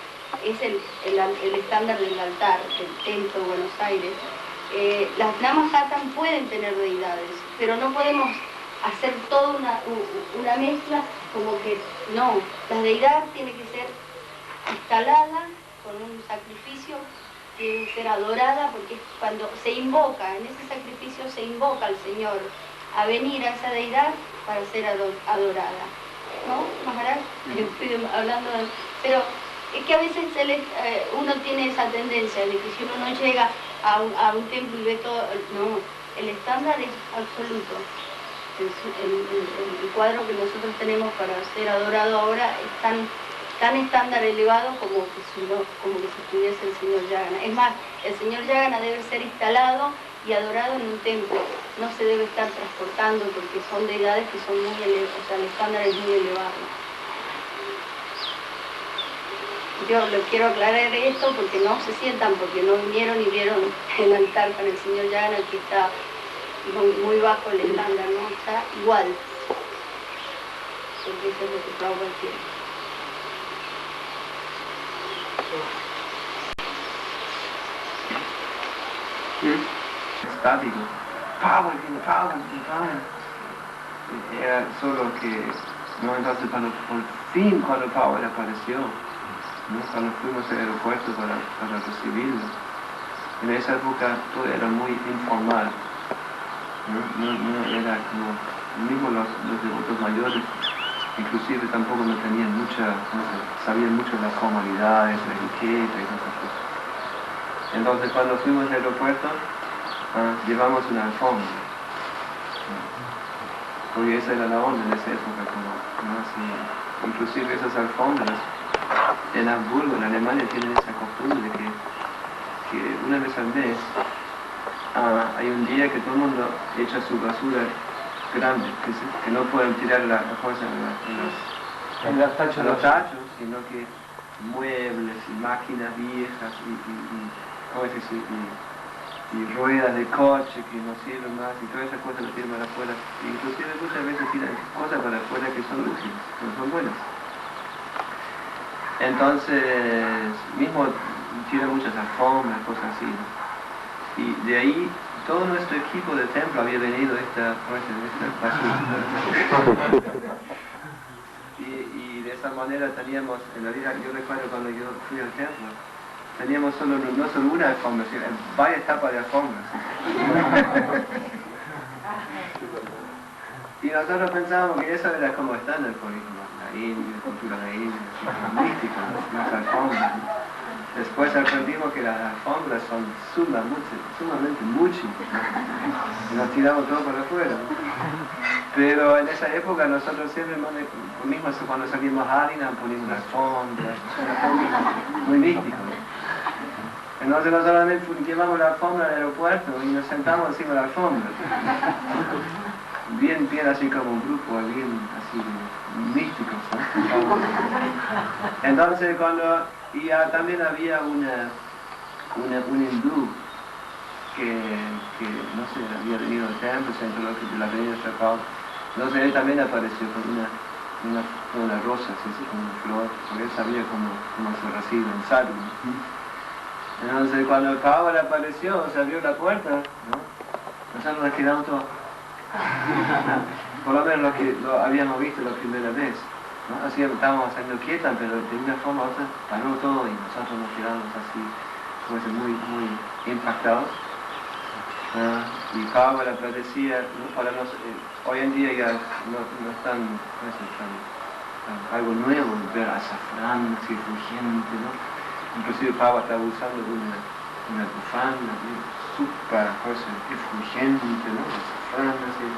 Es el estándar del altar, del templo de Buenos Aires. Las Namahatan pueden tener deidades, pero no podemos hacer toda una mezcla como que no, la deidad tiene que ser instalada con un sacrificio, tiene que ser adorada, porque cuando se invoca, en ese sacrificio se invoca al Señor a venir a esa deidad para ser adorada. ¿No, Maharaj? Estoy hablando pero es que a veces uno tiene esa tendencia de que si uno no llega a un templo y ve todo, no, el estándar es absoluto. El cuadro que nosotros tenemos para ser adorado ahora es tan estándar elevado como que si estuviese el Señor Jagannath. Es más, el Señor Jagannath debe ser instalado y adorado en un templo. No se debe estar transportando porque son deidades que son muy elevadas, o sea, el estándar es muy elevado. Yo les quiero aclarar esto porque no se sientan, porque no vinieron y vieron el altar con el Señor Jagannath que está muy bajo el estándar, ¿no? Está igual. Porque eso es lo que Prabhupada quiere. Estático. Power. Era solo que no entraste por fin, cuando Pavel apareció, ¿no? Cuando fuimos al aeropuerto para recibirlo, en esa época todo era muy informal, no era como, mismo los devotos mayores, inclusive tampoco no tenían sabían mucho de las formalidades, la etiqueta y esas cosas. Entonces cuando fuimos al aeropuerto, llevamos una alfombra, porque esa era la onda en esa época, inclusive esas alfombras en Hamburgo, en Alemania, tienen esa costumbre de que una vez al mes hay un día que todo el mundo echa su basura grande, que no pueden tirar la cosa en los tachos, sino que muebles y máquinas viejas y ruedas de coche que no sirven más y todas esas cosas las tiran para afuera. Inclusive muchas veces tiran cosas para afuera que son útiles, que no son buenas. Entonces, mismo tiran muchas alfombras, cosas así, ¿no? Y de ahí todo nuestro equipo de templo había venido esta basura. Y de esa manera teníamos, en realidad yo recuerdo cuando yo fui al templo, teníamos no solo una alfombra, sino varias tapas de alfombras. Y nosotros pensábamos que eso era como estándar, por ejemplo, la India, la cultura de India, mística, las alfombras. Después aprendimos que las alfombras son sumamente muchas, y nos tiramos todo para afuera. Pero en esa época nosotros siempre, mismo cuando salimos a Harina, poníamos una alfombra, muy místico. Entonces nosotros llevamos la alfombra al aeropuerto y nos sentamos encima de la alfombra. Bien así como un grupo, bien así místico, ¿no? Entonces y también había un hindú que no sé, había venido al templo, se entró de la avenida Chapal. Entonces él también apareció con una rosa, ¿sí? Con una flor, porque él sabía cómo se recibe en Sadhu. Entonces cuando Pavel apareció, se abrió la puerta, ¿no? Nosotros nos quedamos todos, por lo menos lo habíamos visto la primera vez, ¿no? Así estábamos haciendo quieta, pero de una forma u otra paró todo y nosotros nos quedamos así, como muy impactados. Y Pavel aparecía, ¿no? Para hoy en día ya no es tan algo nuevo ver azafrán así rugiente, ¿no? Inclusive Pavel estaba usando una bufanda súper efulgente, ¿no? Azafrán así.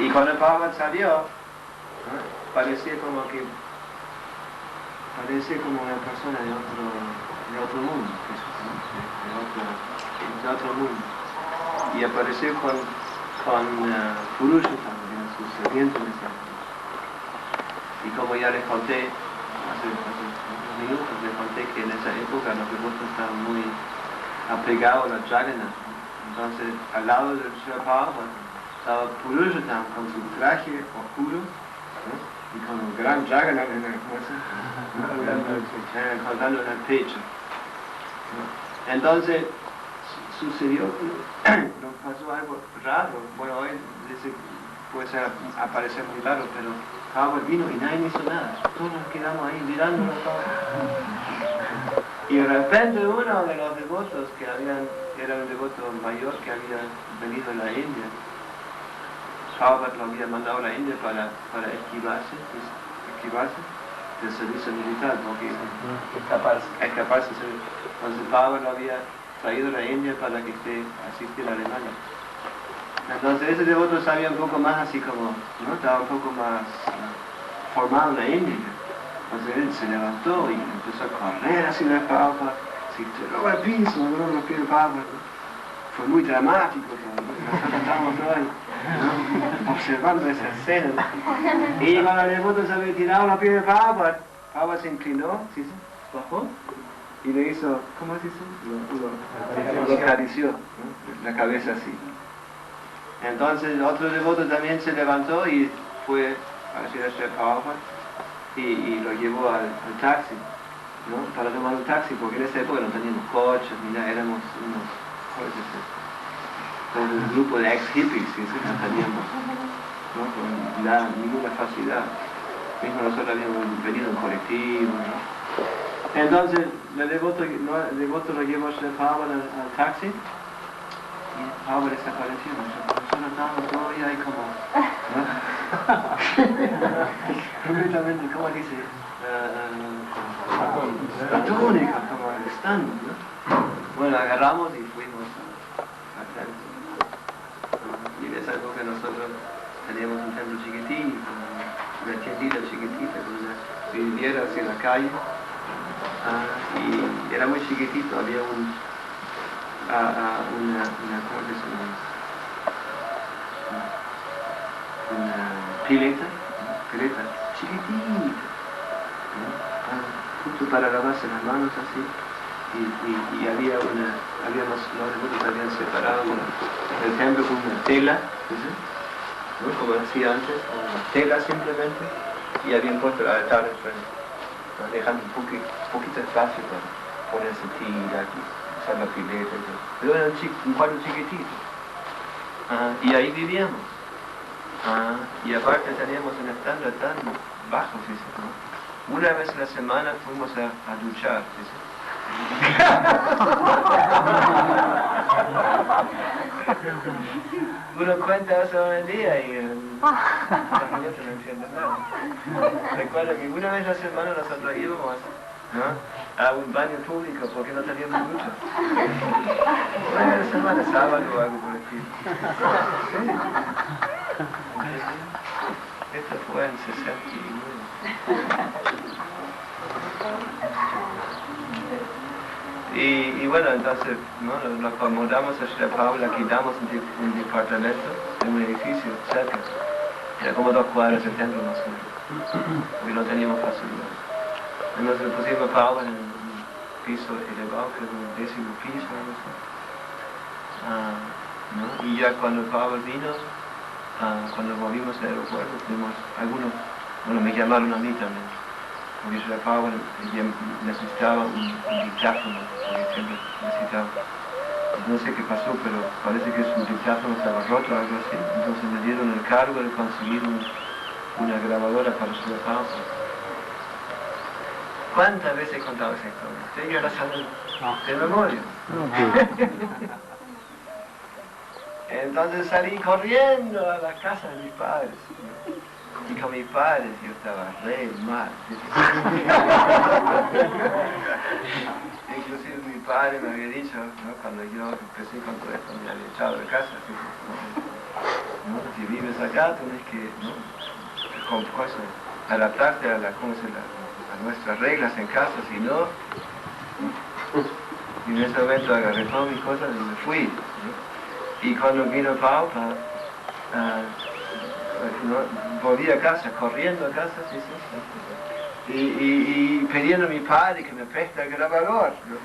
Y cuando Pavel salió, ¿no? Parecía como una persona de otro mundo, de otro mundo. Y apareció con Purushottam, sus serpientes. Y como ya les conté hace unos minutos, les conté que en esa época los devotos estaban muy apegados a Jagannath. Entonces, al lado del Sri Prabhupada estaba Purushottam con su traje oscuro, ¿no? Y con un gran Jagannath en la cabeza, colgando en el pecho, ¿no? Entonces, sucedió, nos pasó algo raro. Bueno, hoy puede aparecer muy raro, pero Pavel vino y nadie hizo nada. Todos nos quedamos ahí mirándolo todo. Y de repente uno de los devotos era un devoto mayor que había venido a la India. Pavel lo había mandado a la India para esquivarse del servicio militar, porque escaparse. Entonces Pavel lo había traído a la India para que asistiera a Alemania. Entonces ese devoto sabía un poco más así como, ¿no? Estaba un poco más formado en la India. Entonces él se levantó y empezó a correr así de Prabhupada, se tiró al piso, agarró los pies de Prabhupada. Fue muy dramático todo, nosotros estábamos todos ahí, ¿no? Observando esa escena. Y cuando el devoto se había tirado los pies de Prabhupada, Prabhupada se inclinó, ¿sí? Bajó. Y le hizo, ¿cómo es eso? Lo acarició, ¿no? La cabeza así. Entonces otro devoto también se levantó y fue hacia el Prabhupada y lo llevó al taxi, ¿no? Para tomar un taxi, porque en esa época no teníamos coches ni nada, éramos un grupo de ex hippies, ¿sí? No teníamos, ¿no? Ninguna facilidad. mismo nosotros habíamos venido en colectivo, ¿no? Entonces, el devoto lo llevó a Sri Prabhupada al taxi y Prabhupada desapareció. Nosotros estábamos todavía ahí como, ¿no? Completamente, ¿cómo dice? La túnica, como estando, ¿no? Bueno, agarramos y fuimos al templo. Y en esa época nosotros teníamos un templo chiquitito, una tiendita chiquitita con una vidriera hacia la calle. Y era muy chiquitito, había una ¿cómo se llama? Una pileta chiquitita, ¿no? Justo para lavarse las manos así. Y habíamos, los devotos habían separado el templo con una tela, ¿no? Como decía antes, una tela simplemente, y habían puesto el altar enfrente, ¿no? Dejando un poquito espacio para ponerse tira, usar la pileta y todo. Pero era un cuarto chiquitito, y ahí vivíamos. Y aparte teníamos un estándar tan bajo, ¿no? Una vez a la semana fuimos a duchar, ¿sí? Uno cuenta eso hoy en día y la gente no entiende nada. Recuerda que una vez a la semana nosotros íbamos, ¿no? A un baño público porque no teníamos ducha. Una vez a la semana, sábado o algo por el estilo. Sí. Esto fue en 69. Y bueno, entonces, ¿no? Lo acomodamos a Sri Prabhupada, quitamos un departamento en un edificio cerca. Era como 2 cuadras de templo más o menos, porque no teníamos facilidad. Entonces pusimos a Prabhupada en un piso elevado, que era un 10º piso, ¿no? Y ya cuando Prabhupada vino, cuando volvimos al aeropuerto, tuvimos algunos, bueno, me llamaron a mí también. Porque Sri Prabhupada necesitaba un dictáfono, porque siempre necesitaba. No sé qué pasó, pero parece que su dictáfono estaba roto o algo así. Entonces me dieron el cargo de conseguir una grabadora para Sri Prabhupada. ¿Cuántas veces he contado esa historia? Ustedes ya la saben de memoria. Entonces salí corriendo a la casa de mis padres. Y con mis padres yo estaba re mal. Inclusive mi padre me había dicho, ¿no? Cuando yo empecé con todo esto, me había echado de casa. ¿No? Si vives acá, tienes que, ¿no? Adaptarte a nuestras reglas en casa, si no. Y en ese momento agarré todas mis cosas y me fui. ¿No? Y cuando vino Prabhupada, ¿no? Volví a casa, corriendo a casa, y pidiendo a mi padre que me preste el grabador, ¿no?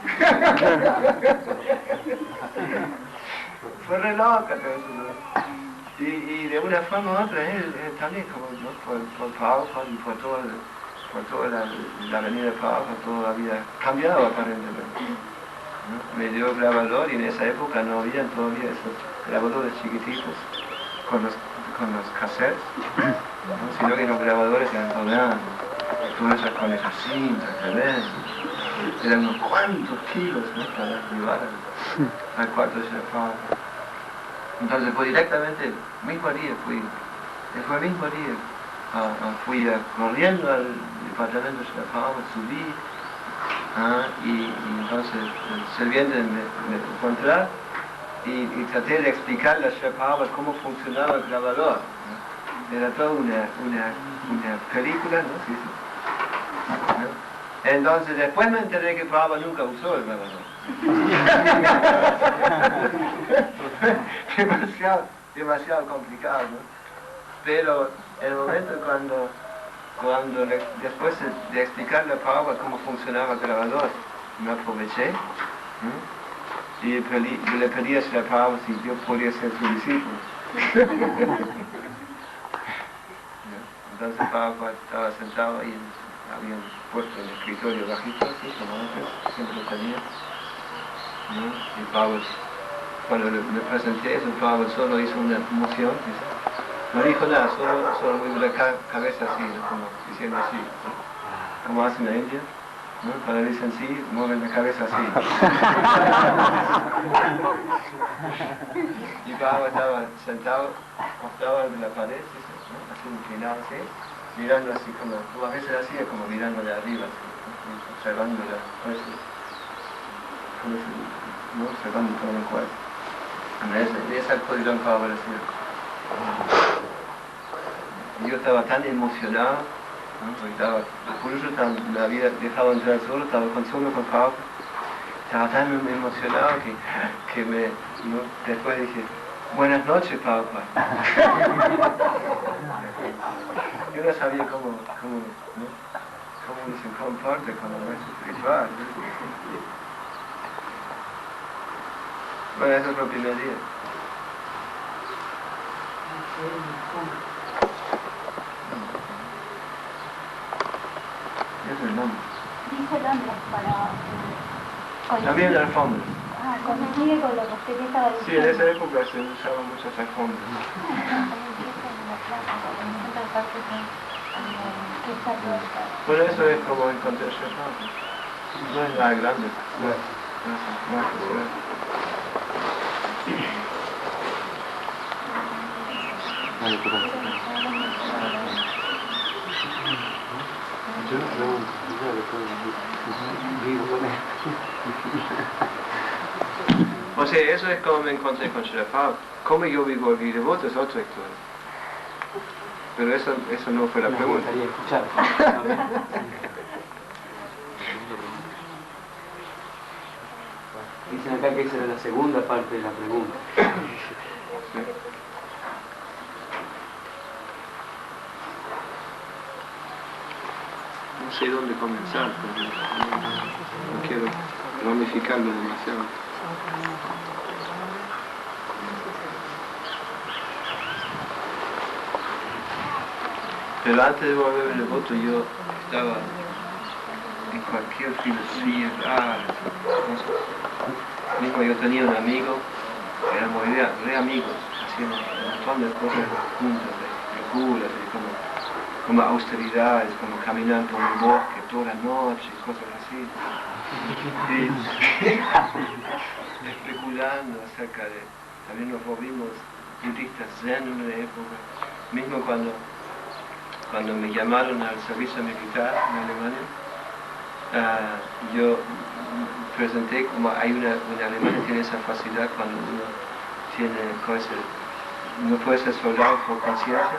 Fue re loca todo eso, ¿no? Y de una forma u otra, él también, como, ¿no? por Prabhupada y por toda la avenida Prabhupada, todo había cambiado aparentemente, ¿no? Me dio el grabador y en esa época no había todavía esos grabadores chiquititos con los cassettes, ¿no? Sino que los grabadores eran todas esas con esas cintas, ¿verdad? Eran unos cuantos kilos, ¿no? Para llevar al cuarto de Sri Prabhupada. Entonces fue directamente, el mismo día fui corriendo al departamento de Sri Prabhupada, subí, y entonces el sirviente me encontró y traté de explicarle a Sri Prabhupada cómo funcionaba el grabador, ¿no? Era toda una película, ¿no? Sí. ¿No? Entonces después me enteré que Prabhupada nunca usó el grabador. demasiado complicado, ¿no? Pero en el momento después de explicarle a Prabhupada cómo funcionaba el grabador, me aproveché, ¿no? Y le pedí a Sri Prabhupada si yo podía ser su discípulo. Entonces Prabhupada estaba sentado ahí, habían puesto el escritorio bajito, así como antes, siempre lo tenía, ¿no? Y Prabhupada, cuando me presenté eso, Prabhupada solo hizo una moción, No dijo nada, solo moviendo la cabeza así, ¿no? Como diciendo así, ¿no? Como hacen en la India, ¿no? Cuando dicen sí, mueven la cabeza así. Y Baba estaba sentado, estaba en la pared, ¿no? Así inclinado así, mirando así como a veces hacía como mirando de arriba, así, ¿no? Observando la fuerza, ¿no? Observando todo el cuerpo. En esa posición Baba decía. Yo estaba tan emocionado, ¿no? Por eso me había dejado entrar solo, estaba solo con Pablo. Estaba tan emocionado que ¿no? Después dije, buenas noches, Pablo. Yo no sabía cómo se comporta con el resto espiritual. Bueno, eso es el primer día. Es el nombre. Dice Londres para... También la alfombra. Ah, coincide con lo que usted estaba diciendo. Sí, en esa época se usaban muchas alfombras. Bueno, eso es como encontré Sheffield. No es nada grande. O sea, eso es como me encontré con Shirapal. Cómo yo vivo el Virevoto es otra historia. Pero eso no fue la pregunta. Dicen acá que esa era la segunda parte de la pregunta. Sí. No sé dónde comenzar, porque no quiero ramificarlo demasiado. Pero antes de volver el voto yo estaba en cualquier filosofía rara. Mismo yo tenía un amigo, éramos re amigos, hacíamos un montón de cosas juntos, de locuras, como austeridades, como caminar por el bosque toda la noche, cosas así. Y especulando acerca de... También nos volvimos budistas zen en una época. Mismo cuando me llamaron al servicio militar en Alemania, yo presenté como hay una Alemania tiene esa facilidad cuando uno tiene cosas, no puede ser soldado por conciencia,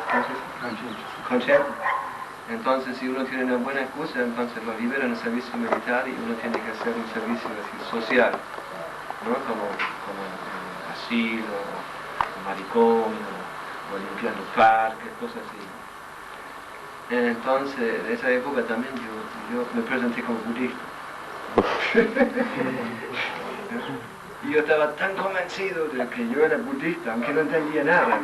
conciencia. Entonces si uno tiene una buena excusa, entonces lo liberan al servicio militar y uno tiene que hacer un servicio así, social, ¿no? Como asilo, o maricón, o limpiando parques, cosas así. Entonces, en esa época también yo me presenté como budista. Y yo estaba tan convencido de que yo era budista, aunque no entendía nada.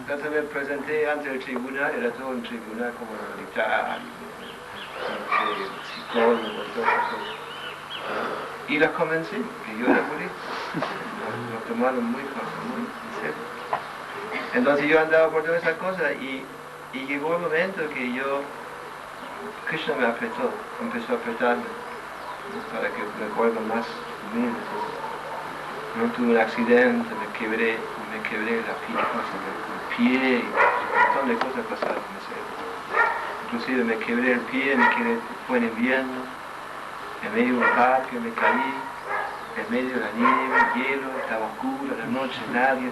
Entonces me presenté ante el tribunal, era todo un tribunal como militar, psicólogo, todo eso. Y los convencí que yo era budista. Lo tomaron muy en serio. Entonces yo andaba por todas esas cosas y llegó el momento que Krishna me apretó, empezó a apretarme, ¿no? Para que me vuelva más humilde. No tuve un accidente, me quebré la el pie, y un montón de cosas pasaron en esa época. Inclusive me quebré el pie, fue en invierno, en medio de un parque me caí. En medio de la nieve, el hielo, estaba oscuro, la noche, nadie.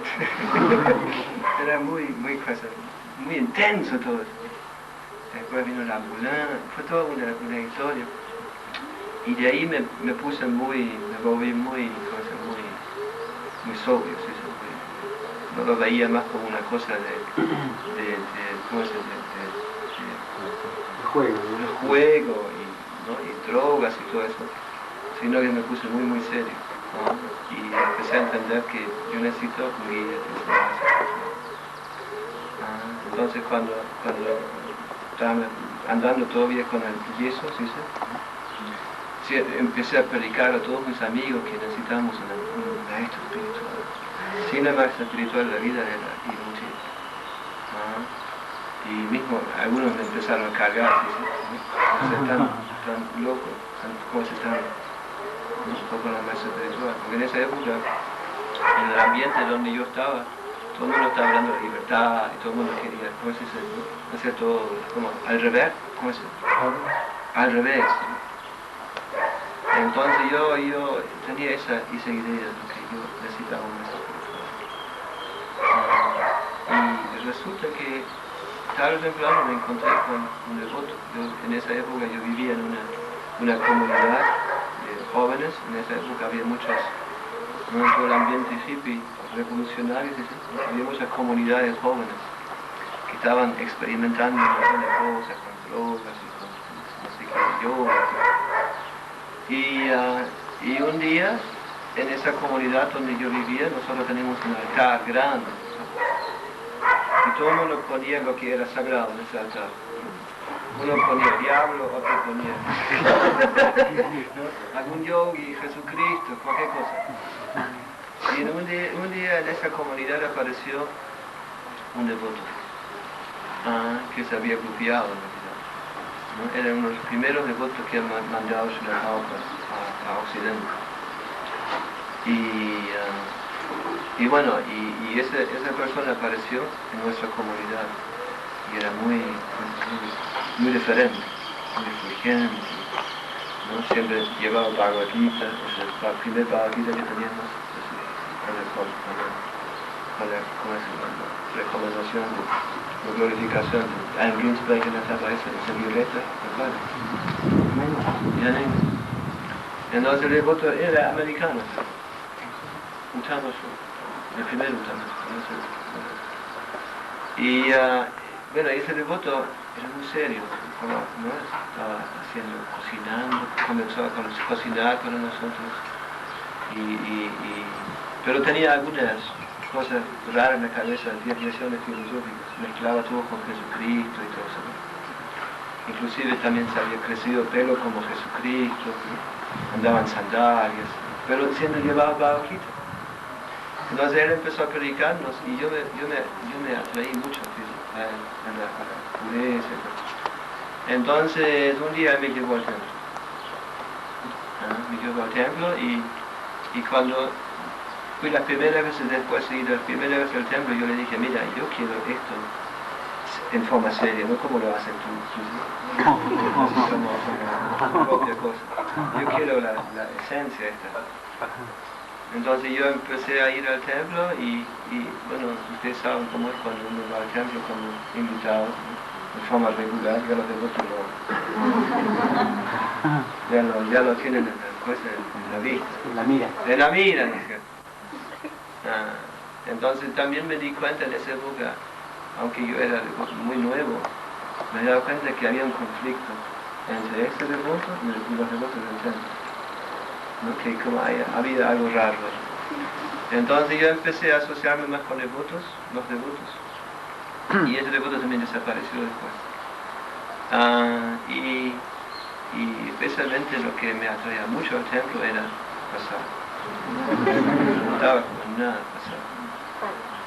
Era muy intenso todo eso. Después vino la ambulancia, fue toda una historia. Y de ahí me volví muy sobrio, ¿sí? No lo veía más como una cosa de juego y drogas y todo eso. Sino que me puse muy serio, ¿no? Y empecé a entender que yo necesito un guía. Entonces cuando estaba andando todavía con el yeso, ¿sí? Empecé a predicar a todos mis amigos que necesitamos un maestro espiritual. sin la maestra espiritual la vida era inútil. Y mismo algunos me empezaron a cargar, ¿sí? Tan loco, como se están un poco la maestra espiritual. Porque en esa época, en el ambiente donde yo estaba, todo el mundo estaba hablando de libertad y todo el mundo quería, ¿cómo se dice? Hacer todo como al revés, ¿cómo se dice? Al revés. Entonces yo tenía esa idea de que yo necesitaba un maestro espiritual. Y resulta que tarde o temprano me encontré con un devoto. En esa época yo vivía en una comunidad de jóvenes. En esa época había muchas, no en todo el ambiente hippie, revolucionarios, había muchas comunidades jóvenes que estaban experimentando un montón de cosas, con drogas y con no sé qué, yoga. Y un día, en esa comunidad donde yo vivía, nosotros teníamos un altar grande. Y todo el mundo ponía lo que era sagrado en ese altar. Uno ponía el diablo, otro ponía algún yogi, Jesucristo, cualquier cosa. Y un día en esa comunidad apareció un devoto que se había grupiado en realidad, ¿no? Eran unos primeros devotos que han mandado Srila Prabhupada a Occidente. Y bueno, y esa persona apareció en nuestra comunidad y era muy diferente, muy fulgente, ¿no? Siempre llevaba Bhagavad Gita, la primera Bhagavad Gita que teníamos, ¿cómo es la recomendación, la glorificación de Allen Ginsberg en la etapa esa violeta, ¿recuerdan? Entonces el devoto era americano, un Tamashu. El primer Uttama. Y bueno, ese devoto era muy serio, ¿no? Estaba cocinando, comenzó a cocinar para nosotros, pero tenía algunas cosas raras en la cabeza, desviaciones filosóficas, mezclaba todo con Jesucristo y todo eso. Inclusive también se había crecido pelo como Jesucristo, andaba en sandalias, pero siendo llevado Bhagavad Gita. Entonces él empezó a predicarnos y yo me atraí mucho a la pureza. Entonces un día me llevó al templo. Me llevó al templo y cuando fui la primera vez, después de ir la primera vez al templo, yo le dije, mira, yo quiero esto en forma seria, no como lo hacen tú, como propia cosa. Yo quiero la esencia esta. Entonces yo empecé a ir al templo y bueno, ustedes saben cómo es cuando uno va al templo como invitado, ¿no? De forma regular, ya los devotos ya lo tienen en la vista. En la mira. En la mira, dije. Entonces también me di cuenta en esa época, aunque yo era muy nuevo, me he dado cuenta que había un conflicto entre ese devoto y los devotos del templo. ¿No? Que como había algo raro. Entonces yo empecé a asociarme más con los devotos, y ese devoto también desapareció después. Y especialmente lo que me atraía mucho al templo era pasar. No estaba como nada pasar.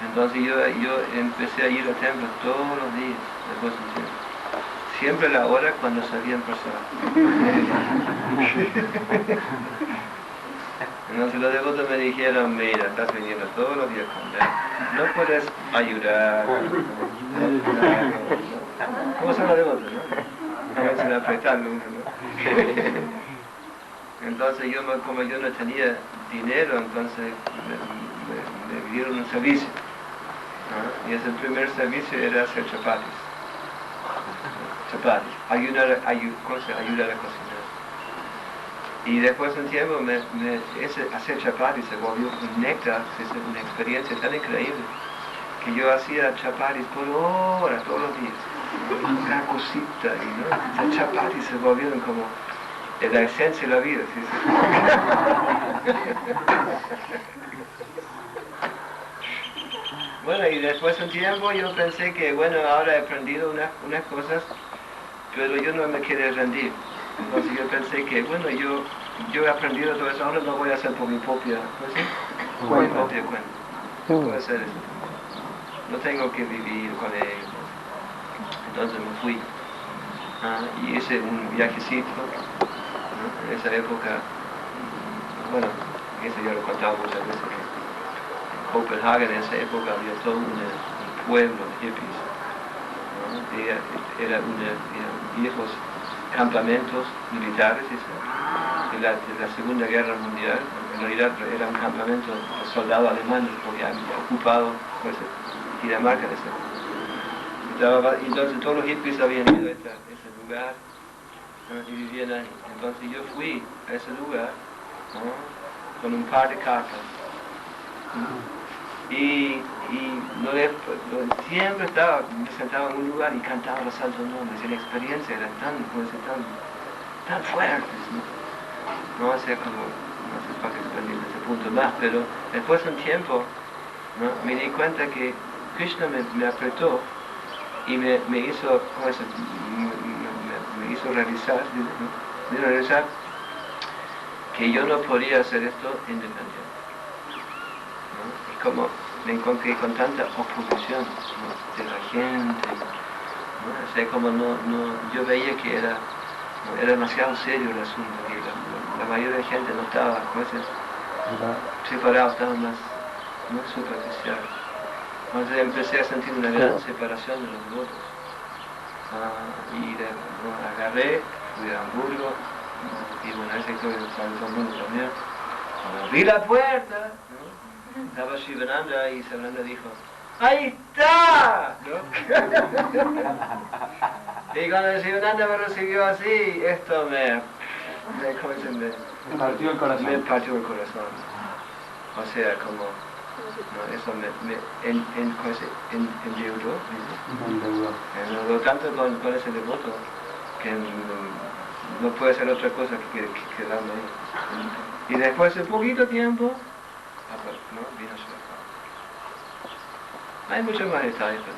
Entonces yo empecé a ir al templo todos los días, después de un tiempo. Siempre a la hora cuando salían personas. Entonces los devotos me dijeron, mira, estás viniendo todos los días con él, no puedes ayudar. ¿Cómo son los devotos, no? A veces apretarlo uno, ¿no? Entonces como yo no tenía dinero, entonces me dieron un servicio, ¿no? Y ese primer servicio era hacer chapatis, ayudar a cocinar. Y después de un tiempo, hacer chapatis se volvió un néctar, una experiencia tan increíble, que yo hacía chapatis por horas, todos los días, una cosita, y ¿no? Las chapatis se volvieron como la esencia de la vida, ¿sí? Bueno, y después de un tiempo yo pensé que, bueno, ahora he aprendido unas cosas, pero yo no me quería rendir. Entonces yo pensé que, bueno, yo he aprendido todo eso, ahora lo voy a hacer por mi propia cuenta. puedo hacer eso. No tengo que vivir con él. Entonces me fui. Y hice un viajecito, ¿no? En esa época, bueno, eso ya lo he contado muchas veces, que en Copenhague en esa época había todo un pueblo de hippies, ¿no? Eran viejos campamentos militares de la Segunda Guerra Mundial. En realidad era un campamento de soldados alemanes porque habían ocupado pues, Dinamarca en ese época. Entonces todos los hippies habían ido a ese lugar, ¿no? Y vivían ahí. Entonces yo fui a ese lugar, ¿no? Con un par de cartas, ¿no? Y siempre me sentaba en un lugar y cantaba los santos nombres, y la experiencia era tan fuerte, ¿no? No sé para qué expandir ese punto más, pero después de un tiempo, ¿no? Me di cuenta que Krishna me apretó y me hizo realizar que yo no podía hacer esto independiente, ¿no? Y como me encontré con tanta oposición, ¿no? De la gente, ¿no? O sea, como yo veía que era demasiado serio el asunto, que la mayoría de gente no estaba preparada, estaba más superficial. Entonces empecé a sentir una gran separación de los devotos. Agarré, fui a Hamburgo, y bueno, esa historia sale todo el mundo también. Abrí la puerta, ¿no? Estaba Shivananda y Shivananda dijo, ¡ahí está! ¿No? Y cuando Shivananda me recibió así, esto me partió el corazón. Me partió el corazón. O sea, como... No, eso me endeudó. Me endeudó tanto con ese devoto que no puede ser otra cosa que quedarme ahí. Y después de poquito tiempo, ¿no? Vino su... Hay muchos más detalles, pero